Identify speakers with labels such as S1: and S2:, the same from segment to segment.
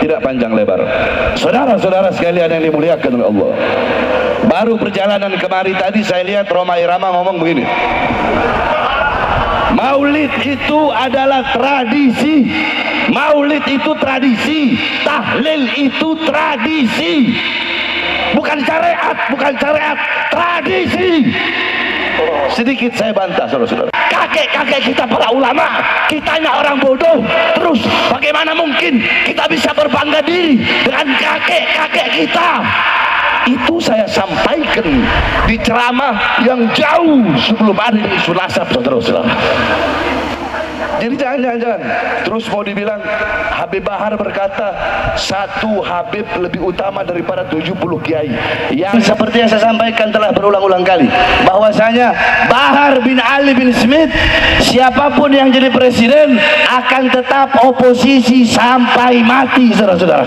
S1: tidak panjang lebar. Saudara-saudara sekalian yang dimuliakan oleh Allah, baru perjalanan kemari tadi saya lihat Rhoma Irama ngomong begini, Maulid itu adalah tradisi, Maulid itu tradisi, tahlil itu tradisi, bukan syariat, bukan syariat, tradisi. Sedikit saya bantah saudara-saudara, kakek-kakek kita para ulama, kitanya orang bodoh, terus bagaimana mungkin kita bisa berbangga diri dengan kakek-kakek kita? Itu saya sampaikan di ceramah yang jauh sebelum ada di Sulasap, saudara-saudara. Jadi jangan terus mau dibilang Habib Bahar berkata satu Habib lebih utama daripada 70 kiai. Yang seperti yang saya sampaikan telah berulang-ulang kali, bahwasanya Bahar bin Ali bin Smith, siapapun yang jadi presiden akan tetap oposisi sampai mati, saudara-saudara.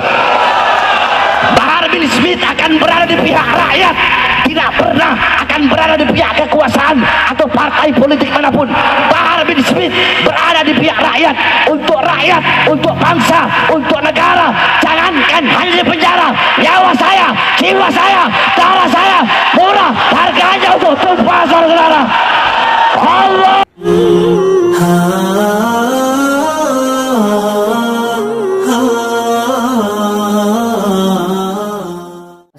S1: Bahar bin Smith akan berada di pihak rakyat, tidak pernah akan berada di pihak kekuasaan atau partai politik manapun. Bahar bin Smith berada di pihak rakyat, untuk bangsa, untuk negara. Jangankan hanya di penjara, nyawa saya, jiwa saya, darah saya murah harganya untuk tumpah, saudara-saudara. Allah.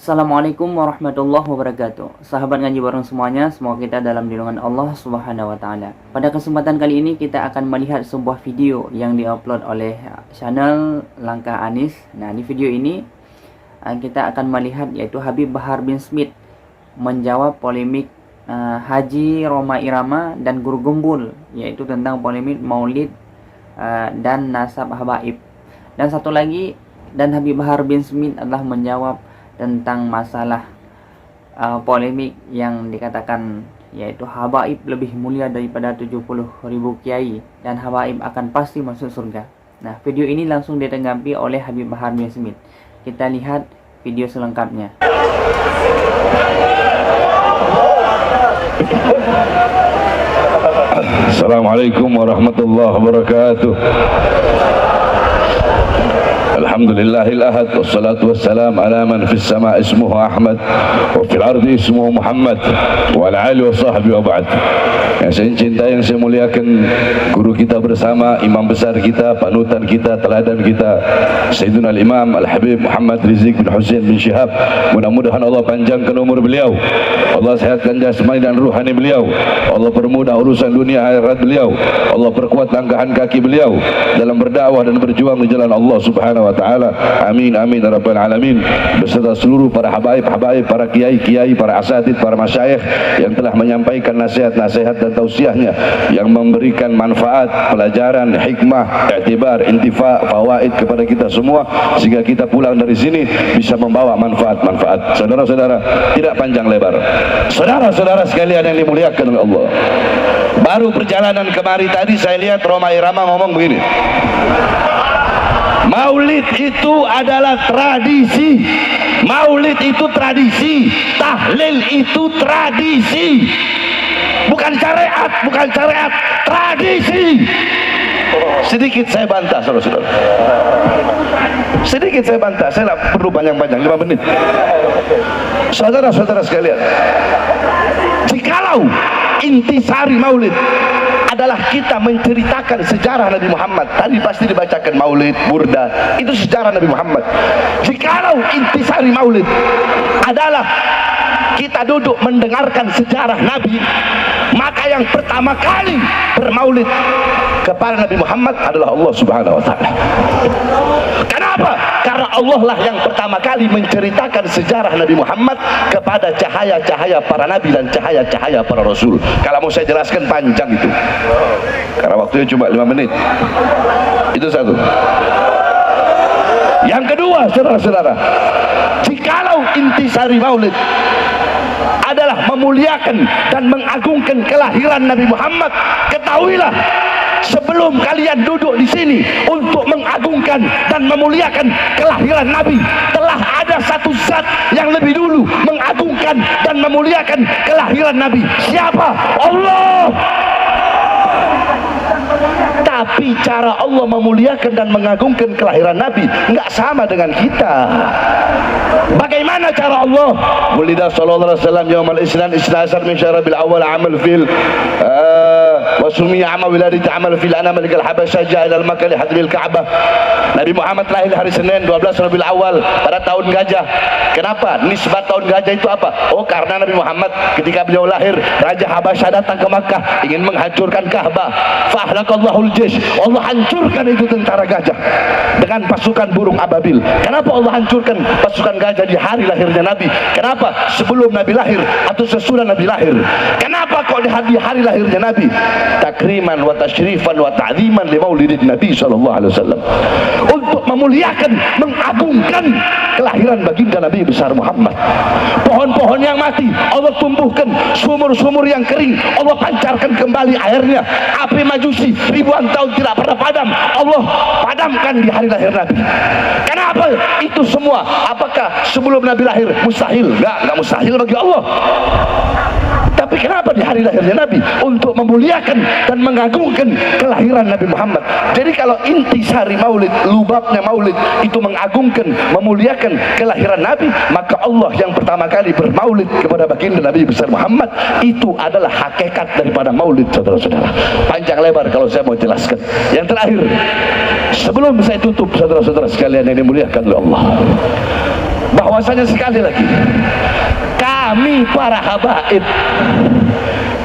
S2: Assalamualaikum warahmatullahi wabarakatuh. Sahabat ngaji bareng semuanya, semoga kita dalam lindungan Allah Subhanahu wa taala. Pada kesempatan kali ini kita akan melihat sebuah video yang diupload oleh channel Langkah Anis. Nah, di video ini kita akan melihat yaitu Habib Bahar bin Smith menjawab polemik Haji Rhoma Irama dan Guru Gembul, yaitu tentang polemik Maulid dan nasab habaib. Dan satu lagi, dan Habib Bahar bin Smith adalah menjawab tentang masalah polemik yang dikatakan yaitu habaib lebih mulia daripada 70.000 kiai dan habaib akan pasti masuk surga. Nah, video ini langsung ditanggapi oleh Habib Bahar bin Smith. Kita lihat video selengkapnya.
S1: Assalamualaikum warahmatullahi wabarakatuh. Alhamdulillahil ahad, wassalatu wassalam ala man fis sama ismuhu Ahmad wa fil ardi ismuhu Muhammad wa ala alihi wa sahbihi wa ba'd. Yang saya cintai, yang saya muliakan, guru kita bersama, imam besar kita, panutan kita, teladan kita, Sayyidina Al-Imam Al-Habib Muhammad Rizik bin Hussein bin Syihab. Mudah-mudahan Allah panjangkan umur beliau, Allah sehatkan jasmani dan ruhani beliau, Allah permudah urusan dunia akhirat beliau, Allah perkuat langkahan kaki beliau dalam berdakwah dan berjuang di jalan Allah Subhanahu wa taala. Amin amin ya rabbal alamin. Beserta seluruh para habaib, para kiai, para asatid, para masyayikh yang telah menyampaikan nasihat-nasihat dan tausiahnya yang memberikan manfaat, pelajaran, hikmah, iktibar, intifa, fawaid kepada kita semua, sehingga kita pulang dari sini bisa membawa manfaat-manfaat. Saudara-saudara, tidak panjang lebar. Saudara-saudara sekalian yang dimuliakan oleh Allah, baru perjalanan kemari tadi saya lihat Rhoma Irama ngomong begini, Maulid itu adalah tradisi, Maulid itu tradisi, tahlil itu tradisi, bukan syariat, bukan syariat, tradisi. Sedikit saya bantah, saudara-saudara. Sedikit saya bantah, saya tidak perlu panjang-panjang, 5 menit. Saudara-saudara sekalian, jikalau intisari Maulid adalah kita menceritakan sejarah Nabi Muhammad, tadi pasti dibacakan Maulid, Burda, itu sejarah Nabi Muhammad. Jikalau intisari Maulid adalah kita duduk mendengarkan sejarah Nabi, maka yang pertama kali bermaulid kepada Nabi Muhammad adalah Allah Subhanahu wa taala. Kenapa? Karena Allah lah yang pertama kali menceritakan sejarah Nabi Muhammad kepada cahaya-cahaya para nabi dan cahaya-cahaya para rasul. Kalau mau saya jelaskan panjang itu, karena waktunya cuma 5 menit. Itu satu. Yang kedua, saudara-saudara, jikalau intisari maulid adalah memuliakan dan mengagungkan kelahiran Nabi Muhammad, ketahuilah sebelum kalian duduk di sini untuk mengagungkan dan memuliakan kelahiran Nabi, telah ada satu zat yang lebih dulu mengagungkan dan memuliakan kelahiran Nabi. Siapa? Allah. Tapi cara Allah memuliakan dan mengagungkan kelahiran Nabi nggak sama dengan kita. Bagaimana cara Allah? Wulida sallallahu alaihi wasallam yaumal isnan isnasar min syarabil awal amal fil wa sumiya amal wiladati amal fil ana malikal habasyah ja'a ila al-makkah li hadbil ka'bah. Nabi Muhammad lahir hari Senin 12 Rabiul Awal pada tahun gajah. Kenapa? Nisbat tahun gajah itu apa? Oh, karena Nabi Muhammad ketika beliau lahir, Raja Habasyah datang ke Makkah ingin menghancurkan Ka'bah. Fahlakallahul jaysh. Allah hancurkan itu tentara gajah dengan pasukan burung ababil. Kenapa Allah hancurkan pasukan gajah di hari lahirnya Nabi? Kenapa? Sebelum Nabi lahir atau sesudah Nabi lahir? Kenapa kok di hari lahirnya Nabi? Takriman wa tasyrifan wa ta'ziman li maulidin Nabi sallallahu alaihi wasallam. Untuk memuliakan, mengagungkan kelahiran baginda Nabi besar Muhammad. Pohon-pohon yang mati Allah tumbuhkan, sumur-sumur yang kering Allah pancarkan kembali airnya. Api majusi ribuan tahun tidak pernah padam, Allah padamkan di hari lahir Nabi. Kenapa itu semua? Apakah sebelum Nabi lahir mustahil? Enggak mustahil bagi Allah. Tapi kenapa di hari lahirnya Nabi? Untuk memuliakan dan mengagungkan kelahiran Nabi Muhammad. Jadi kalau intisari maulid, lubabnya maulid itu mengagungkan, memuliakan kelahiran Nabi, maka Allah yang pertama kali bermaulid kepada baginda Nabi besar Muhammad, itu adalah hakikat daripada maulid, saudara-saudara. Panjang lebar kalau saya mau jelaskan. Yang terakhir, sebelum saya tutup, saudara-saudara sekalian yang dimuliakan oleh Allah, bahwasanya sekali lagi kami para habaib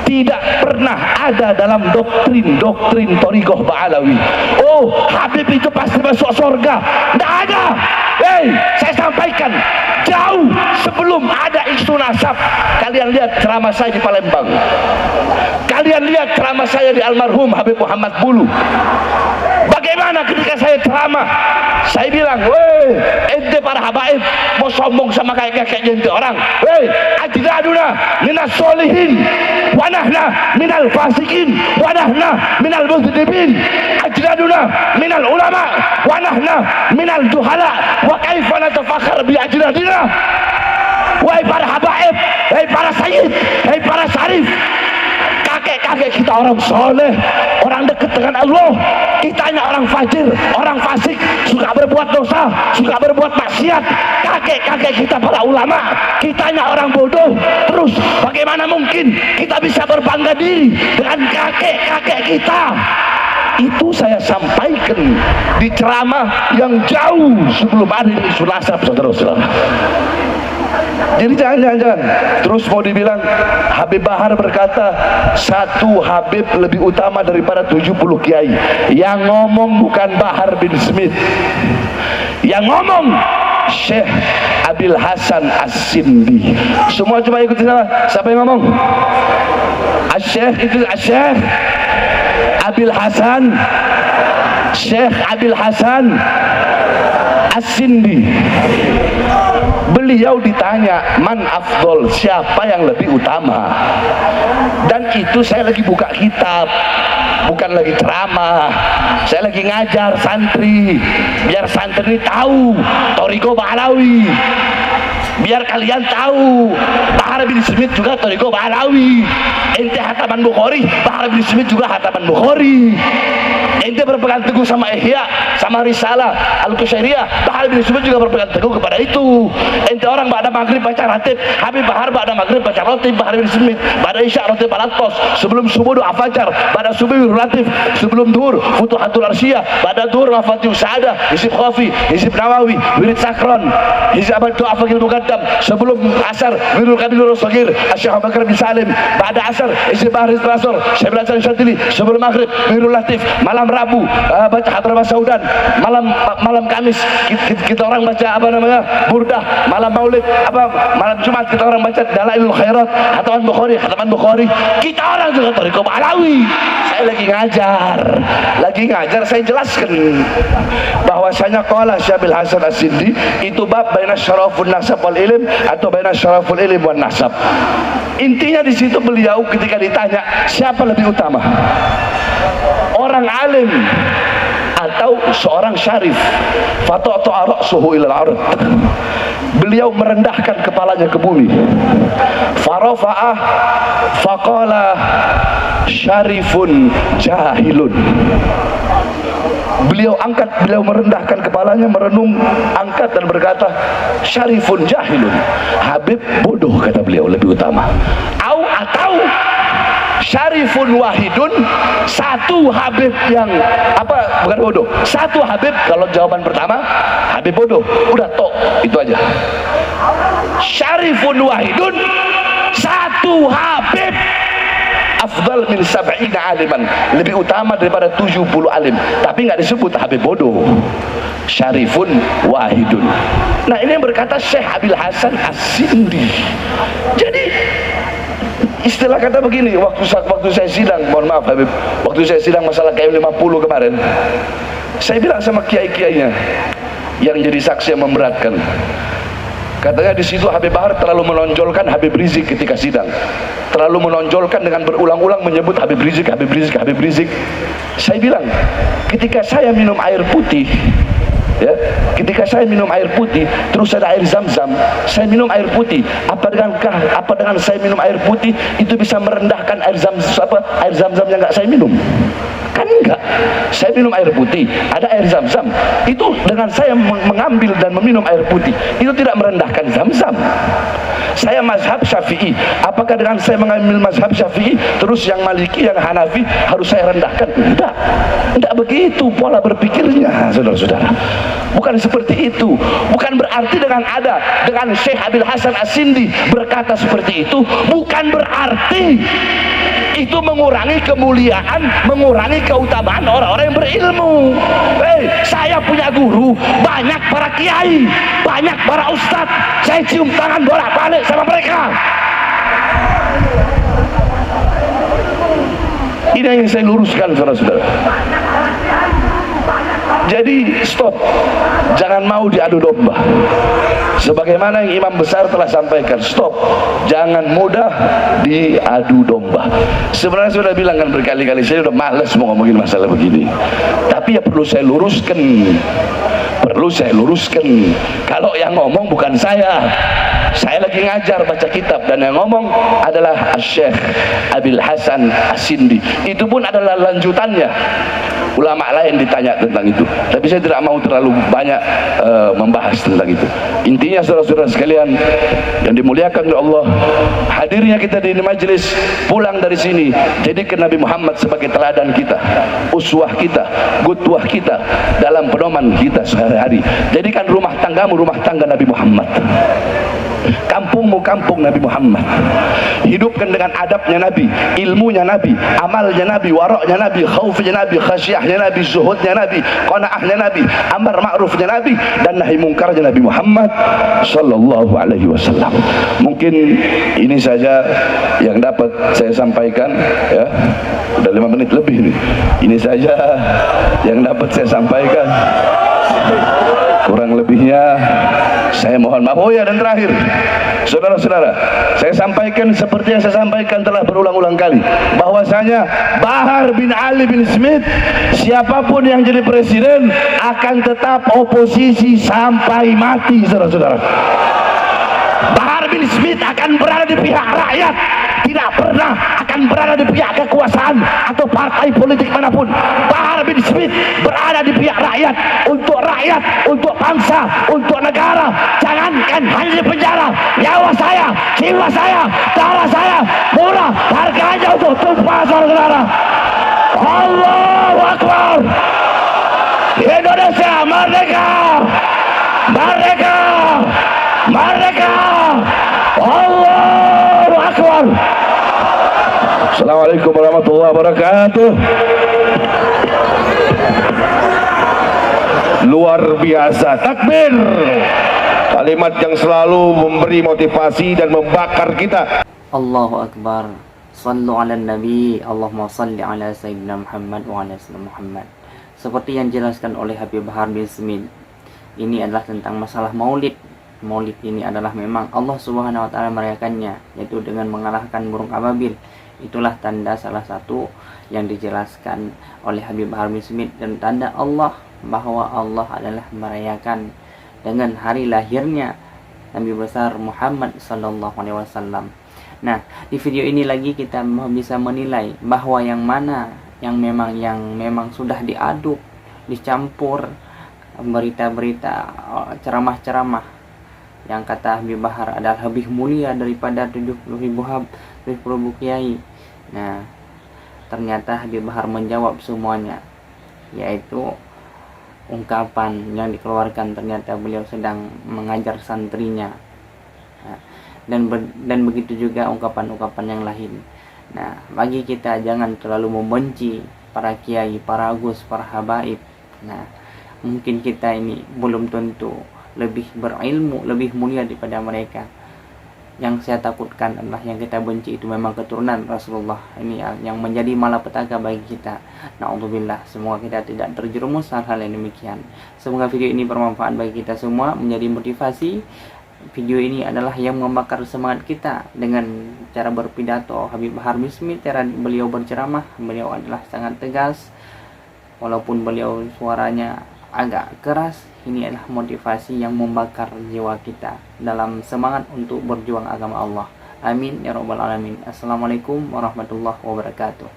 S1: tidak pernah ada dalam doktrin Thariqah Ba'alawi. Oh, Habib itu pasti masuk surga. Tidak ada. Saya sampaikan, jauh sebelum ada isu nasab. Kalian lihat ceramah saya di Palembang. Kalian lihat ceramah saya di almarhum Habib Muhammad Bulu. Bagaimana ketika saya ceramah, saya bilang, weh, ente para habaib mau sombong sama kayak ente orang. Weh, ajdaduna minas solihin, wa nahna minal fasikin, wa nahna minal muzdimin. Ajdaduna minal ulama, wa nahna minal juhala. Wa kaifa natafakhar bi ajdadina. Wahai para habaib, wahai para sayyid, wahai para syarif, kakek-kakek kita orang soleh, orang dekat dengan Allah. Kitanya orang fajir, orang fasik, suka berbuat dosa, suka berbuat maksiat. Kakek-kakek kita para ulama, kitanya orang bodoh. Terus bagaimana mungkin kita bisa berbangga diri dengan kakek-kakek kita? Itu saya sampaikan di ceramah yang jauh sebelum ada isu nasab, saudara-saudara. Jadi jangan terus mau dibilang Habib Bahar berkata satu Habib lebih utama daripada 70 kiai. Yang ngomong bukan Bahar bin Smith, yang ngomong Syekh Abil Hasan As-Sindi. Semua coba ikuti sama. Siapa yang ngomong? Syekh itu Syekh Abil Hasan, Syekh Abil Hasan As-Sindi. Beliau ditanya, man afdol, siapa yang lebih utama? Dan itu saya lagi buka kitab, bukan lagi ceramah. Saya lagi ngajar santri, biar santri tahu Thariqah Ba'alawi, biar kalian tahu Bahar bin Smith juga Thariqah Ba'alawi. Ente hataman Bukhari, Bahar bin Smith juga hataman Bukhari. Ente berpegang teguh sama Ihya, sama Risalah Al-Qusyairiyah, Bahar bin Smith juga berpegang teguh kepada itu. Ente orang ba'da maghrib baca ratib, Habib Bahar ba'da maghrib baca ratib, Bahar bin Smith ba'da isya ratib al-atqas, sebelum subuh doa fajar, ba'da subuh ratib, sebelum duhur Futuhatul Arsyiyah, ba'da duhur Wafatih Sa'adah, Hizib Khafi, Hizib Nawawi, Wirid Sakron, Hizib Doa Fakir Muqaddam, sebelum asar Wirul Kabilur Rasulir, Asyik Abu Bakar bin Salim, ba'da asar Hizib Bahar Hizib Rasur, Syekh Hasan Syadili, sebelum maghrib Wirul Latif, malam Rabu baca Hadramah Saudan, malam Kamis kita orang baca apa namanya Burdah, malam Maulid malam Jumat kita orang baca Dalailul Khairat, hataman Bukhari. Kita orang juga Thariqah Ba'alawi. Saya lagi ngajar, saya jelaskan bahwasanya qala Syabil Hasan As-Sindi itu bab baina syarafun nasab wal ilm atau baina syaraful ilm wan nasab. Intinya di situ beliau ketika ditanya siapa lebih utama, orang alim atau seorang syarif, fata'ta'a ra'suhu ilal ard, beliau merendahkan kepalanya ke bumi, farafa'ah faqala syarifun jahilun. Beliau merendahkan kepalanya, merenung, angkat dan berkata, syarifun jahilun, Habib bodoh, kata beliau, lebih utama. Atau syarifun wahidun, satu Habib yang bukan bodoh, satu Habib. Kalau jawaban pertama Habib bodoh, udah tok, itu aja. Syarifun wahidun, satu Habib afdal min sab'ina aliman, lebih utama daripada 70 alim, tapi nggak disebut Habib bodoh. Syarifun wahidun. Nah, ini yang berkata Syekh Abil Hasan As-Sindi. Jadi istilah kata begini, waktu saya sidang, mohon maaf Habib, waktu saya sidang masalah KM50 kemarin, saya bilang sama kiai-kiainya yang jadi saksi yang memberatkan, katanya di situ Habib Bahar terlalu menonjolkan Habib Rizik ketika sidang, terlalu menonjolkan dengan berulang-ulang menyebut Habib Rizik, Habib Rizik, Habib Rizik. Saya bilang, ketika saya minum air putih, ya, ketika saya minum air putih, terus ada air zam-zam, saya minum air putih, apa dengan saya minum air putih itu bisa merendahkan air zam-zam yang nggak saya minum? Kan enggak. Saya minum air putih, ada air zam-zam, itu dengan saya mengambil dan meminum air putih itu tidak merendahkan zam-zam. Saya mazhab Syafi'i, apakah dengan saya mengambil mazhab Syafi'i terus yang Maliki, yang Hanafi harus saya rendahkan? Enggak begitu pola berpikirnya, saudara-saudara. Bukan seperti itu. Bukan berarti dengan Syekh Abil Hasan As-Sindi berkata seperti itu, bukan berarti itu mengurangi kemuliaan, mengurangi keutamaan orang-orang yang berilmu. Saya punya guru, banyak para kiai, banyak para ustadz, saya cium tangan bolak-balik sama mereka. Ini yang saya luruskan, saudara-saudara. Jadi stop, jangan mau diadu domba. Sebagaimana yang imam besar telah sampaikan, stop, jangan mudah diadu domba. Sebenarnya saya sudah bilang kan berkali-kali, saya sudah malas mau ngomongin masalah begini, tapi ya perlu saya luruskan. Kalau yang ngomong bukan saya lagi ngajar baca kitab, dan yang ngomong adalah Syekh Abil Hasan As-Sindi. Itu pun adalah lanjutannya. Ulama lain ditanya tentang itu, tapi saya tidak mau terlalu banyak membahas tentang itu. Intinya saudara-saudara sekalian yang dimuliakan oleh Allah, hadirnya kita di majelis, pulang dari sini, jadikan Nabi Muhammad sebagai teladan kita, uswah kita, qudwah kita dalam pedoman kita sehari-hari. Jadikan rumah tanggamu rumah tangga Nabi Muhammad, kampungmu kampung Nabi Muhammad. Hidupkan dengan adabnya Nabi, ilmunya Nabi, amalnya Nabi, waraknya Nabi, khaufnya Nabi, khasyahnya Nabi, zuhudnya Nabi, qanaahnya Nabi, amar ma'rufnya Nabi, dan nahi mungkarnya Nabi Muhammad sallallahu alaihi wasallam. Mungkin ini saja yang dapat saya sampaikan, ya. Udah 5 menit lebih nih. Ini saja yang dapat saya sampaikan. Kurang lebihnya saya mohon maaf. Oh ya, dan terakhir, saudara-saudara, saya sampaikan seperti yang saya sampaikan telah berulang-ulang kali, bahwasanya Bahar bin Ali bin Smith, siapapun yang jadi presiden akan tetap oposisi sampai mati, saudara-saudara. Bahar bin Smith akan berada di pihak rakyat, tidak pernah akan berada di pihak kekuasaan atau partai politik manapun. Bahar bin Smith berada di pihak rakyat, untuk bangsa, untuk negara. Jangankan hanya di penjara, nyawa saya, jiwa saya, darah saya murah harganya untuk tumpah, saudara-saudara. Allahu Akbar. Indonesia merdeka, merdeka, merdeka. Allahu Akbar. Assalamualaikum warahmatullahi wabarakatuh. Luar biasa, takbir. Kalimat yang selalu memberi motivasi dan membakar kita.
S2: Allahu Akbar. Sallu ala Nabi. Allahumma salli ala Sayyidina Muhammad wa ala Sayyidina Muhammad. Seperti yang dijelaskan oleh Habib Bahar bin Smith, ini adalah tentang masalah maulid. Maulid ini adalah memang Allah Subhanahu wa taala merayakannya, yaitu dengan mengalahkan burung ababil. Itulah tanda salah satu yang dijelaskan oleh Habib Bahar bin Smith, dan tanda Allah bahwa Allah adalah merayakan dengan hari lahirnya Nabi besar Muhammad sallallahu alaihi wasallam. Nah, di video ini lagi kita bisa menilai bahwa yang mana yang memang sudah diaduk, dicampur berita-berita, ceramah-ceramah yang kata Habib Bahar adalah lebih mulia daripada 70.000 kiai. Nah, ternyata Habib Bahar menjawab semuanya, yaitu ungkapan yang dikeluarkan ternyata beliau sedang mengajar santrinya. Nah, dan begitu juga ungkapan-ungkapan yang lain. Nah, bagi kita jangan terlalu membenci para kiai, para agus, para habaib. Nah, mungkin kita ini belum tentu lebih berilmu, lebih mulia daripada mereka. Yang saya takutkan adalah yang kita benci itu memang keturunan Rasulullah. Ini yang menjadi malapetaka bagi kita. Na'udzubillah, semoga kita tidak terjerumus hal-hal yang demikian. Semoga video ini bermanfaat bagi kita semua, menjadi motivasi. Video ini adalah yang membakar semangat kita dengan cara berpidato Habib Bahar Bismi. Cara beliau berceramah, beliau adalah sangat tegas, walaupun beliau suaranya agak keras. Ini adalah motivasi yang membakar jiwa kita dalam semangat untuk berjuang agama Allah. Amin ya rabbal alamin. Assalamualaikum warahmatullahi wabarakatuh.